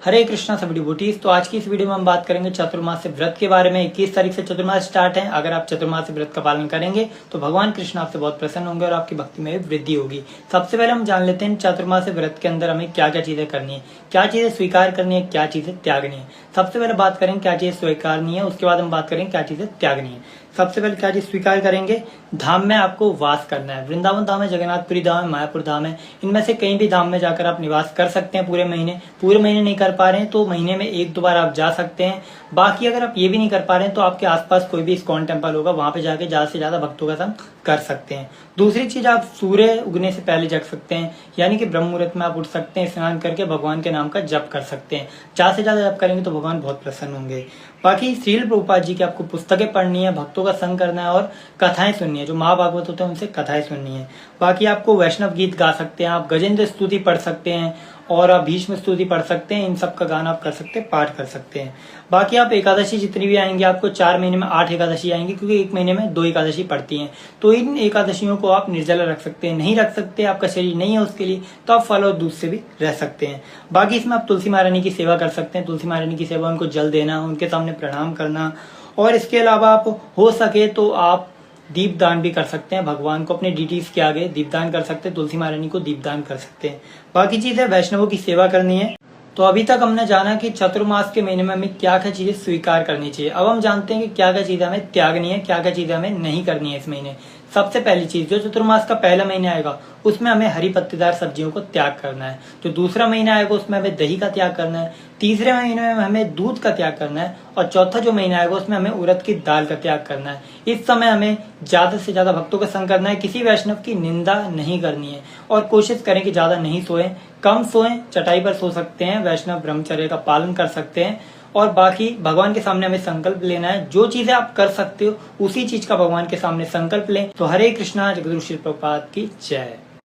हरे कृष्णा सभी डिवोटीज। तो आज की इस वीडियो में हम बात करेंगे चतुर्मास व्रत के बारे में। 21 तारीख से चतुर्मास स्टार्ट है। अगर आप चतुर्मास व्रत का पालन करेंगे तो भगवान कृष्ण आपसे बहुत प्रसन्न होंगे और आपकी भक्ति में वृद्धि होगी। सबसे पहले हम जान लेते हैं चतुर्मास व्रत के अंदर हमें क्या क्या चीजें करनी है, क्या चीजें स्वीकार करनी है, क्या चीजें त्यागनी है। सबसे पहले बात करेंगे क्या चीजें स्वीकारनी है, उसके बाद हम बात करेंगे क्या चीजें त्यागनी है। सबसे पहले क्या चीज स्वीकार करेंगे, धाम में आपको वास करना है। वृंदावन धाम है, जगन्नाथपुरी धाम है, मायापुर धाम है, इनमें से कहीं भी धाम में जाकर आप निवास कर सकते हैं। पूरे महीने नहीं कर पा रहे हैं तो महीने में एक दो बार आप जा सकते हैं। बाकी अगर आप ये भी नहीं कर पा रहे हैं तो आपके आसपास कोई भी इस्कॉन टेम्पल होगा, वहां पे जाके ज्यादा से ज्यादा भक्तों का संग कर सकते हैं। दूसरी चीज, आप सूर्य उगने से पहले जग सकते हैं, यानी कि ब्रह्म मुहूर्त में आप उठ सकते हैं, स्नान करके भगवान के नाम का जप कर सकते हैं। ज्यादा से ज्यादा जप करेंगे तो भगवान बहुत प्रसन्न होंगे। बाकी श्रील प्रभुपाद जी की आपको पुस्तकें पढ़नी है, भक्तों का संग करना है और कथाएं सुननी है। जो महाभागवत होते हैं उनसे कथाएं सुननी है। बाकी आपको वैष्णव गीत गा सकते हैं, आप गजेंद्र स्तुति पढ़ सकते हैं और आप भीष्म स्तुति पढ़ सकते हैं। इन सब का गाना आप कर सकते हैं, पाठ कर सकते हैं। बाकी आप एकादशी जितनी भी आएंगी, आपको 4 महीने में 8 एकादशी आएंगी, क्योंकि एक महीने में 2 एकादशी पड़ती हैं। तो इन एकादशियों को आप निर्जला रख सकते हैं। नहीं रख सकते, आपका शरीर नहीं है उसके लिए, तो आप फल और दूध से भी रह सकते हैं। बाकी इसमें आप तुलसी महारानी की सेवा कर सकते हैं। तुलसी महारानी की सेवा, उनको जल देना, उनके सामने प्रणाम करना, और इसके अलावा आप हो सके तो आप दीपदान भी कर सकते हैं। भगवान को अपने डिटीज के आगे दीपदान कर सकते हैं, तुलसी महारानी को दीपदान कर सकते हैं। बाकी चीज है वैष्णवों की सेवा करनी है। तो अभी तक हमने जाना कि चतुर्मास के महीने में हमें क्या क्या चीजें स्वीकार करनी चाहिए। अब हम जानते हैं कि क्या क्या चीजें हमें त्यागनी है, क्या क्या चीजें हमें नहीं करनी है इस महीने। सबसे पहली चीज, जो चतुर्मास का पहला महीना आएगा उसमें हमें हरी पत्तेदार सब्जियों को त्याग करना है। जो दूसरा महीना आएगा उसमें हमें दही का त्याग करना है। तीसरे महीने में हमें दूध का त्याग करना है। और चौथा जो महीना आएगा उसमें हमें उड़द की दाल का त्याग करना है। इस समय हमें ज्यादा से ज्यादा भक्तों का संग करना है, किसी वैष्णव की निंदा नहीं करनी है। और कोशिश करें कि ज्यादा नहीं सोएं, कम सोएं, चटाई पर सो सकते हैं, वैष्णव ब्रह्मचर्य का पालन कर सकते हैं। और बाकी भगवान के सामने हमें संकल्प लेना है, जो चीजें आप कर सकते हो उसी चीज का भगवान के सामने संकल्प लें। तो हरे कृष्णा, जगद्गुरु श्री प्रभुपाद की जय।